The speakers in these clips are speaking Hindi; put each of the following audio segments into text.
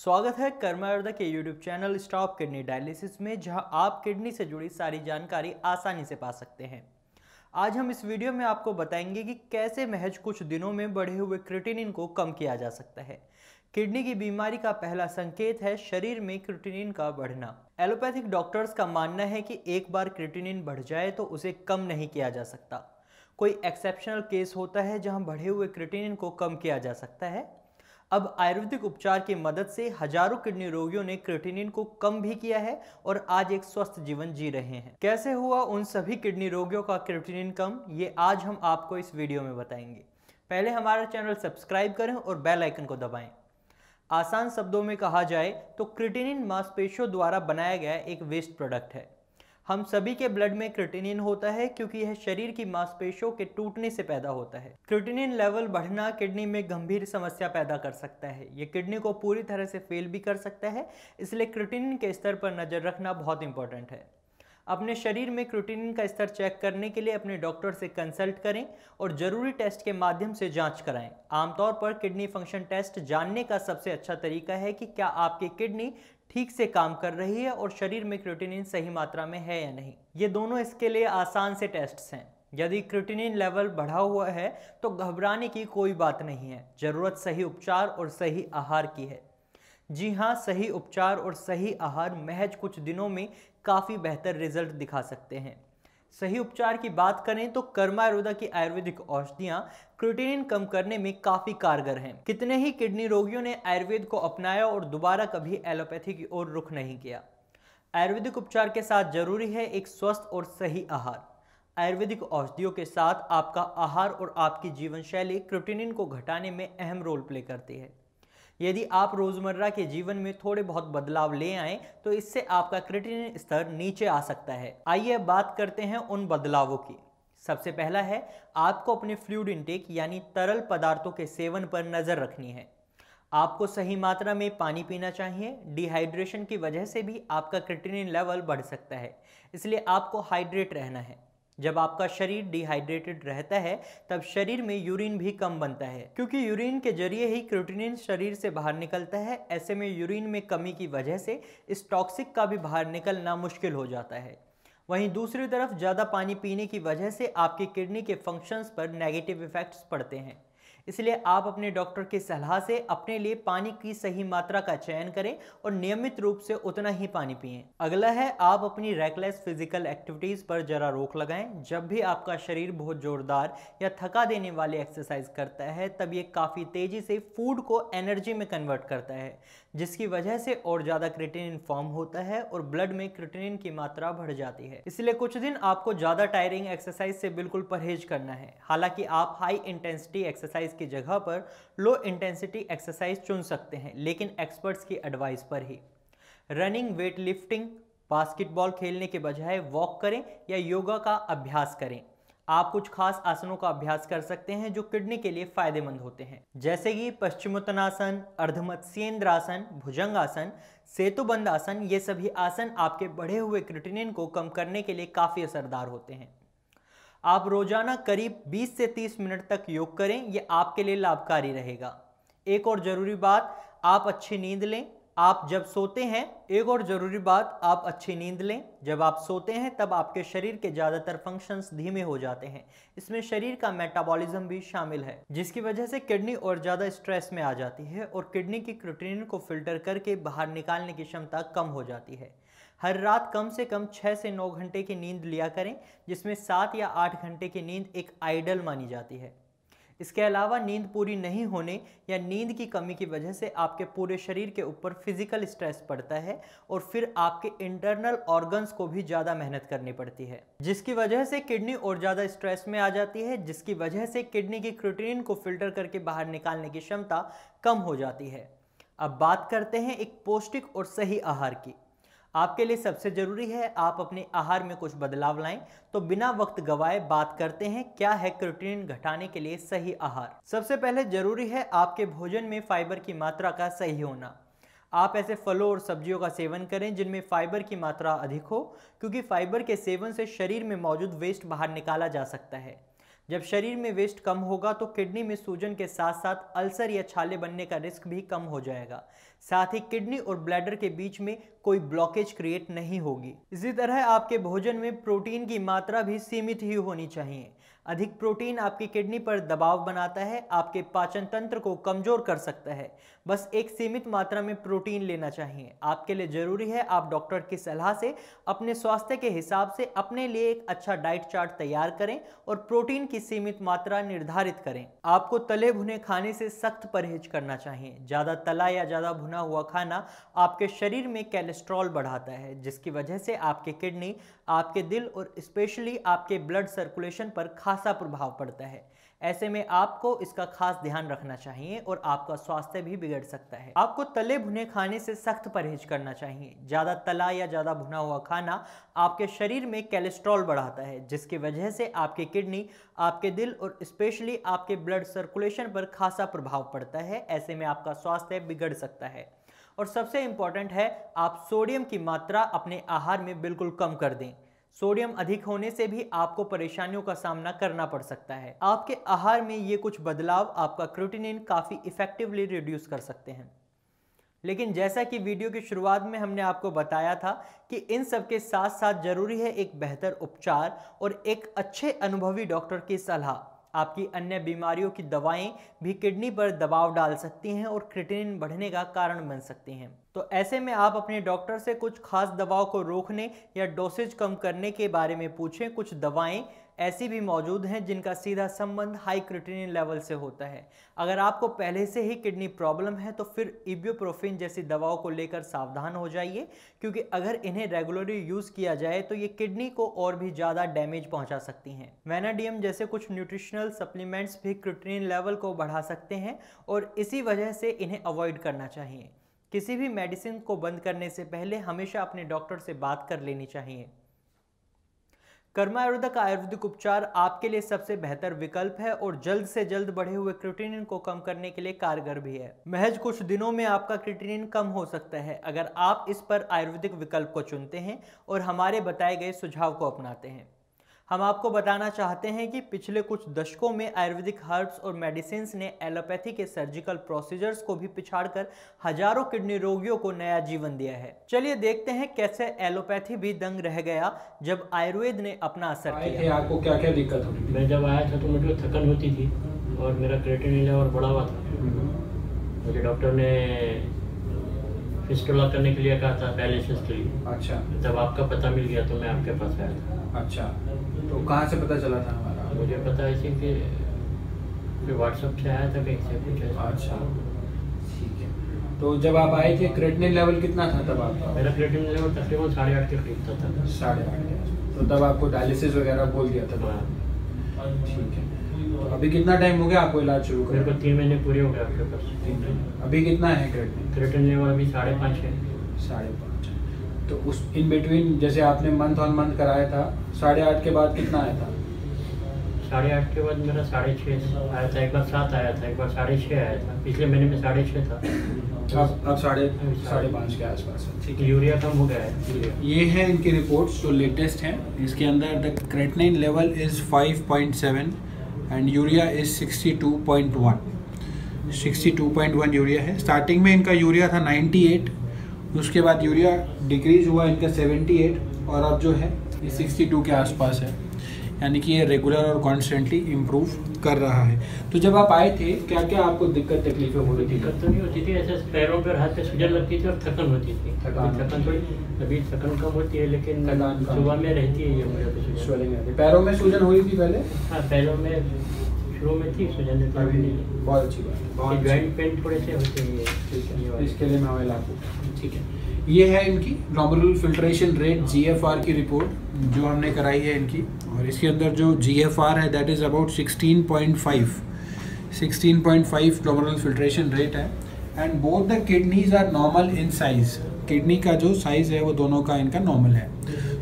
स्वागत है कर्म आयुर्वेदा के YouTube channel stop kidney dialysis में, जहां आप किडनी से जुड़ी सारी जानकारी आसानी से पा सकते हैं। आज हम इस वीडियो में आपको बताएंगे कि कैसे महज कुछ दिनों में बढ़े हुए क्रिएटिनिन को कम किया जा सकता है। किडनी की बीमारी का पहला संकेत है शरीर में क्रिएटिनिन का बढ़ना। एलोपैथिक डॉक्टर्स का मानना है कि एक बार क्रिएटिनिन बढ़ जाए तो उसे कम नहीं किया जा सकता। कोई एक्सेप्शनल केस होता है जहां बढ़े हुए क्रिएटिनिन को कम किया जा सकता है। अब आयुर्वेदिक उपचार की मदद से हजारों किडनी रोगियों ने क्रिएटिनिन को कम भी किया है और आज एक स्वस्थ जीवन जी रहे हैं। कैसे हुआ उन सभी किडनी रोगियों का क्रिएटिनिन कम, ये आज हम आपको इस वीडियो में बताएंगे। पहले हमारा चैनल सब्सक्राइब करें और बेल आइकन को दबाएं। आसान शब्दों में कहा जाए तो क्रिएटिनिन मांसपेशियों द्वारा बनाया गया एक वेस्ट प्रोडक्ट है। हम सभी के ब्लड में क्रिएटिनिन होता है क्योंकि यह शरीर की मांसपेशियों के टूटने से पैदा होता है। क्रिएटिनिन लेवल बढ़ना किडनी में गंभीर समस्या पैदा कर सकता है। यह किडनी को पूरी तरह से फेल भी कर सकता है, इसलिए क्रिएटिनिन के स्तर पर नजर रखना बहुत इंपॉर्टेंट है। अपने शरीर में क्रिएटिनिन का स्तर चेक करने के लिए अपने डॉक्टर से कंसल्ट करें और जरूरी टेस्ट के माध्यम से जांच कराएं। आमतौर पर किडनी फंक्शन टेस्ट जानने का सबसे अच्छा तरीका है कि क्या आपकी किडनी ठीक से काम कर रही है और शरीर में क्रिएटिनिन सही मात्रा में है या नहीं। ये दोनों इसके लिए आसान से टेस्ट्स हैं। यदि क्रिएटिनिन लेवल बढ़ा हुआ है तो घबराने की कोई बात नहीं है। जरूरत सही उपचार और सही आहार की है। जी हाँ, सही उपचार और सही आहार महज कुछ दिनों में काफ़ी बेहतर रिजल्ट दिखा सकते हैं। सही उपचार की बात करें तो कर्म आयुर्वेदा की आयुर्वेदिक औषधियाँ क्रिएटिनिन कम करने में काफ़ी कारगर हैं। कितने ही किडनी रोगियों ने आयुर्वेद को अपनाया और दोबारा कभी एलोपैथी की ओर रुख नहीं किया। आयुर्वेदिक उपचार के साथ जरूरी है एक स्वस्थ और सही आहार। आयुर्वेदिक औषधियों के साथ आपका आहार और आपकी जीवन शैली क्रिएटिनिन को घटाने में अहम रोल प्ले करती है। यदि आप रोजमर्रा के जीवन में थोड़े बहुत बदलाव ले आएं तो इससे आपका क्रिएटिनिन स्तर नीचे आ सकता है। आइए अब बात करते हैं उन बदलावों की। सबसे पहला है, आपको अपने फ्लूइड इंटेक यानी तरल पदार्थों के सेवन पर नजर रखनी है। आपको सही मात्रा में पानी पीना चाहिए। डिहाइड्रेशन की वजह से भी आपका क्रिएटिनिन लेवल बढ़ सकता है, इसलिए आपको हाइड्रेट रहना है। जब आपका शरीर डिहाइड्रेटेड रहता है तब शरीर में यूरिन भी कम बनता है, क्योंकि यूरिन के जरिए ही क्रिएटिनिन शरीर से बाहर निकलता है। ऐसे में यूरिन में कमी की वजह से इस टॉक्सिक का भी बाहर निकलना मुश्किल हो जाता है। वहीं दूसरी तरफ ज़्यादा पानी पीने की वजह से आपकी किडनी के फंक्शंस पर नेगेटिव इफेक्ट्स पड़ते हैं। इसलिए आप अपने डॉक्टर की सलाह से अपने लिए पानी की सही मात्रा का चयन करें और नियमित रूप से उतना ही पानी पिएं। अगला है, आप अपनी रेकलेस फिजिकल एक्टिविटीज़ पर जरा रोक लगाएं। जब भी आपका शरीर बहुत जोरदार या थका देने वाली एक्सरसाइज करता है तब ये काफ़ी तेज़ी से फूड को एनर्जी में कन्वर्ट करता है, जिसकी वजह से और ज़्यादा क्रिएटिनिन फॉर्म होता है और ब्लड में क्रिएटिनिन की मात्रा बढ़ जाती है। इसलिए कुछ दिन आपको ज़्यादा टायरिंग एक्सरसाइज से बिल्कुल परहेज करना है। हालांकि आप हाई इंटेंसिटी एक्सरसाइज की जगह पर लो इंटेंसिटी एक्सरसाइज चुन सकते हैं, लेकिन एक्सपर्ट्स की एडवाइस पर ही। रनिंग, वेट लिफ्टिंग, बास्केटबॉल खेलने के बजाय वॉक करें या योगा का अभ्यास करें। आप कुछ खास आसनों का अभ्यास कर सकते हैं जो किडनी के लिए फायदेमंद होते हैं, जैसे कि पश्चिमोत्तानासन, अर्धमत्स्येंद्रासन, भुजंगासन, सेतुबंद आसन। ये सभी आसन आपके बढ़े हुए क्रिएटिनिन को कम करने के लिए काफ़ी असरदार होते हैं। आप रोजाना करीब 20 से 30 मिनट तक योग करें, यह आपके लिए लाभकारी रहेगा। एक और जरूरी बात, आप अच्छी नींद लें। आप जब सोते हैं एक और जरूरी बात आप अच्छी नींद लें। जब आप सोते हैं तब आपके शरीर के ज़्यादातर फंक्शंस धीमे हो जाते हैं। इसमें शरीर का मेटाबॉलिज्म भी शामिल है, जिसकी वजह से किडनी और ज़्यादा स्ट्रेस में आ जाती है और किडनी की क्रिएटिनिन को फिल्टर करके बाहर निकालने की क्षमता कम हो जाती है। हर रात कम से कम 6 से 9 घंटे की नींद लिया करें, जिसमें 7 या 8 घंटे की नींद एक आइडल मानी जाती है। इसके अलावा नींद पूरी नहीं होने या नींद की कमी की वजह से आपके पूरे शरीर के ऊपर फिजिकल स्ट्रेस पड़ता है और फिर आपके इंटरनल ऑर्गन्स को भी ज़्यादा मेहनत करनी पड़ती है, जिसकी वजह से किडनी और ज़्यादा स्ट्रेस में आ जाती है, जिसकी वजह से किडनी की क्रिएटिनिन को फिल्टर करके बाहर निकालने की क्षमता कम हो जाती है। अब बात करते हैं एक पौष्टिक और सही आहार की। आपके लिए सबसे जरूरी है आप अपने आहार में कुछ बदलाव लाएं। तो बिना वक्त गवाए बात करते हैं क्या है क्रिएटिनिन घटाने के लिए सही आहार। सबसे पहले जरूरी है आपके भोजन में फाइबर की मात्रा का सही होना। आप ऐसे फलों और सब्जियों का सेवन करें जिनमें फाइबर की मात्रा अधिक हो, क्योंकि फाइबर के सेवन से शरीर में मौजूद वेस्ट बाहर निकाला जा सकता है। जब शरीर में वेस्ट कम होगा तो किडनी में सूजन के साथ साथ अल्सर या छाले बनने का रिस्क भी कम हो जाएगा। साथ ही किडनी और ब्लैडर के बीच में कोई ब्लॉकेज क्रिएट नहीं होगी। इसी तरह आपके भोजन में प्रोटीन की मात्रा भी सीमित ही होनी चाहिए। अधिक प्रोटीन आपकी किडनी पर दबाव बनाता है, आपके पाचन तंत्र को कमजोर कर सकता है। बस एक सीमित मात्रा में प्रोटीन लेना चाहिए। आपके लिए जरूरी है आप डॉक्टर की सलाह से अपने स्वास्थ्य के हिसाब से अपने लिए एक अच्छा डाइट चार्ट तैयार करें और प्रोटीन की सीमित मात्रा निर्धारित करें। आपको तले भुने खाने से सख्त परहेज करना चाहिए। ज्यादा तला या ज्यादा भुना हुआ खाना आपके शरीर में कोलेस्ट्रॉल बढ़ाता है, जिसकी वजह से आपके किडनी, आपके दिल और स्पेशली आपके ब्लड सर्कुलेशन पर खासा प्रभाव पड़ता है। ऐसे में आपको इसका खास ध्यान रखना चाहिए और आपका स्वास्थ्य भी बिगड़ सकता है। आपको तले भुने खाने से सख्त परहेज करना चाहिए। ज्यादा तला या ज्यादा भुना हुआ खाना आपके शरीर में कोलेस्ट्रॉल बढ़ाता है, जिसकी वजह से आपकी किडनी, आपके दिल और स्पेशली आपके ब्लड सर्कुलेशन पर खासा प्रभाव पड़ता है। ऐसे में आपका स्वास्थ्य बिगड़ सकता है। और सबसे इंपॉर्टेंट है, आप सोडियम की मात्रा अपने आहार में बिल्कुल कम कर दें। सोडियम अधिक होने से भी आपको परेशानियों का सामना करना पड़ सकता है। आपके आहार में ये कुछ बदलाव आपका क्रिएटिनिन काफ़ी इफेक्टिवली रिड्यूस कर सकते हैं। लेकिन जैसा कि वीडियो की शुरुआत में हमने आपको बताया था कि इन सब के साथ साथ जरूरी है एक बेहतर उपचार और एक अच्छे अनुभवी डॉक्टर की सलाह। आपकी अन्य बीमारियों की दवाएं भी किडनी पर दबाव डाल सकती हैं और क्रिएटिनिन बढ़ने का कारण बन सकती हैं। तो ऐसे में आप अपने डॉक्टर से कुछ खास दवाओं को रोकने या डोसेज कम करने के बारे में पूछें। कुछ दवाएं ऐसी भी मौजूद हैं जिनका सीधा संबंध हाई क्रिएटिनिन लेवल से होता है। अगर आपको पहले से ही किडनी प्रॉब्लम है तो फिर इब्यूप्रोफेन जैसी दवाओं को लेकर सावधान हो जाइए, क्योंकि अगर इन्हें रेगुलरली यूज़ किया जाए तो ये किडनी को और भी ज़्यादा डैमेज पहुंचा सकती हैं। वैनाडियम जैसे कुछ न्यूट्रिशनल सप्लीमेंट्स भी क्रिएटिनिन लेवल को बढ़ा सकते हैं और इसी वजह से इन्हें अवॉइड करना चाहिए। किसी भी मेडिसिन को बंद करने से पहले हमेशा अपने डॉक्टर से बात कर लेनी चाहिए। कर्मा आयुर्वेदिक आयुर्वेदिक उपचार आपके लिए सबसे बेहतर विकल्प है और जल्द से जल्द बढ़े हुए क्रिएटिनिन को कम करने के लिए कारगर भी है। महज कुछ दिनों में आपका क्रिएटिनिन कम हो सकता है अगर आप इस पर आयुर्वेदिक विकल्प को चुनते हैं और हमारे बताए गए सुझाव को अपनाते हैं। हम आपको बताना चाहते हैं कि पिछले कुछ दशकों में आयुर्वेदिक हर्ब्स और मेडिसिन्स ने एलोपैथी के सर्जिकल प्रोसीजर्स को भी पिछाड़कर हजारों किडनी रोगियों को नया जीवन दिया है। चलिए देखते हैं कैसे एलोपैथी भी दंग रह गया जब आयुर्वेद ने अपना असर किया। आपको क्या क्या दिक्कत होती? मैं जब आया था तो मुझे थकन होती थी और मेरा क्रिएटिनिन लेवल बढ़ा हुआ था। मुझे डॉक्टर ने फिस्टुला करने के लिए कहा था, डायलिसिस के लिए। अच्छा। जब आपका पता मिल गया तो मैं आपके पास आया था। अच्छा, तो कहाँ से पता चला था हमारा? मुझे पता है कि व्हाट्सएप से आया था, कहीं से कुछ। अच्छा, ठीक है। तो जब आप आए थे क्रिएटिनिन लेवल कितना था तब आपका? मेरा क्रिएटिनिन लेवल तकरीबन 8.5 के करीब था। 8.5। तो तब आपको डायलिसिस वगैरह बोल दिया था? ठीक है। तो अभी कितना टाइम हो गया आपको इलाज शुरू करने? मेरे को 3 महीने पूरे हो गए आपके पास। अभी कितना है क्रिएटिनिन लेवल? अभी 5.5 है। 5.5। तो उस इन बिटवीन जैसे आपने मंथ ऑन मंथ कराया था, 8.5 के बाद कितना आया था? 8.5 के बाद मेरा 6.5 आया था। एक बार 7 आया था, एक बार 6.5 आया था। पिछले महीने में 6.5 था। अब 5.5 के आसपास है। ठीक है। यूरिया कम हो गया है। ये है इनकी रिपोर्ट्स जो लेटेस्ट हैं। इसके अंदर the creatinine level is 5.7 and urea is 62.1। 62.1 urea है। स्टार्टिंग में इनका यूरिया था 98, उसके बाद यूरिया डिक्रीज हुआ इनका 78 और अब जो है ये 62 के आसपास है। यानी कि ये रेगुलर और कॉन्स्टेंटली इम्प्रूव कर रहा है। तो जब आप आए थे क्या क्या आपको दिक्कत तकलीफें हो रही थी? दिक्कत तो नहीं होती थी, ऐसे पैरों पर हाथ पे सूजन लगती थी और थकन होती थी। थकन थोड़ी, अभी थकन कम होती है लेकिन सुबह में रहती है। ये मुझे स्वेलिंग रहती है। पैरों में सूजन हुई थी पहले? हाँ, पैरों में शुरू में थी सूजन। बहुत अच्छी बात है। जॉइंट पेन थोड़े से होते हैं। ठीक है, इसके लिए मैं हमें लागू। ठीक है, ये है इनकी ग्लोमेरुलर फिल्ट्रेशन रेट GFR की रिपोर्ट जो हमने कराई है इनकी, और इसके अंदर जो GFR है that is about 16.5 glomerular filtration rate है। And both the kidneys are normal in size. Kidney का जो साइज है वो दोनों का इनका नॉर्मल है।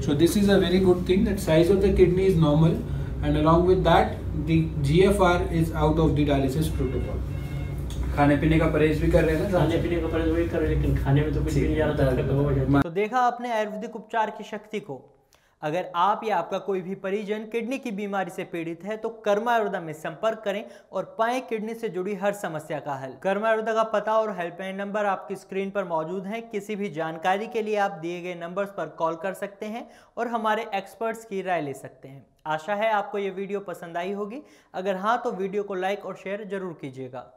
So this is a very good thing that size of the kidney is normal and along with that the GFR is out of the dialysis protocol. खाने पीने का परहेज भी कर रहे हैं ना? खाने पीने का परहेज वही कर रहे हैं, लेकिन खाने में तो कुछ भी नहीं आ रहा था। तो देखा आपने आयुर्वेदिक उपचार की शक्ति को। अगर आप या आपका कोई भी परिजन किडनी की बीमारी से पीड़ित है तो कर्मा आयुर्वेदा में संपर्क करें और पाएं किडनी से जुड़ी हर समस्या का हल। कर्मा आयुर्वेदा का पता और हेल्पलाइन नंबर आपकी स्क्रीन पर मौजूद है। किसी भी जानकारी के लिए आप दिए गए नंबर्स पर कॉल कर सकते हैं और हमारे एक्सपर्ट्स की राय ले सकते हैं। आशा है आपको ये वीडियो पसंद आई होगी। अगर हाँ तो वीडियो को लाइक और शेयर जरूर कीजिएगा।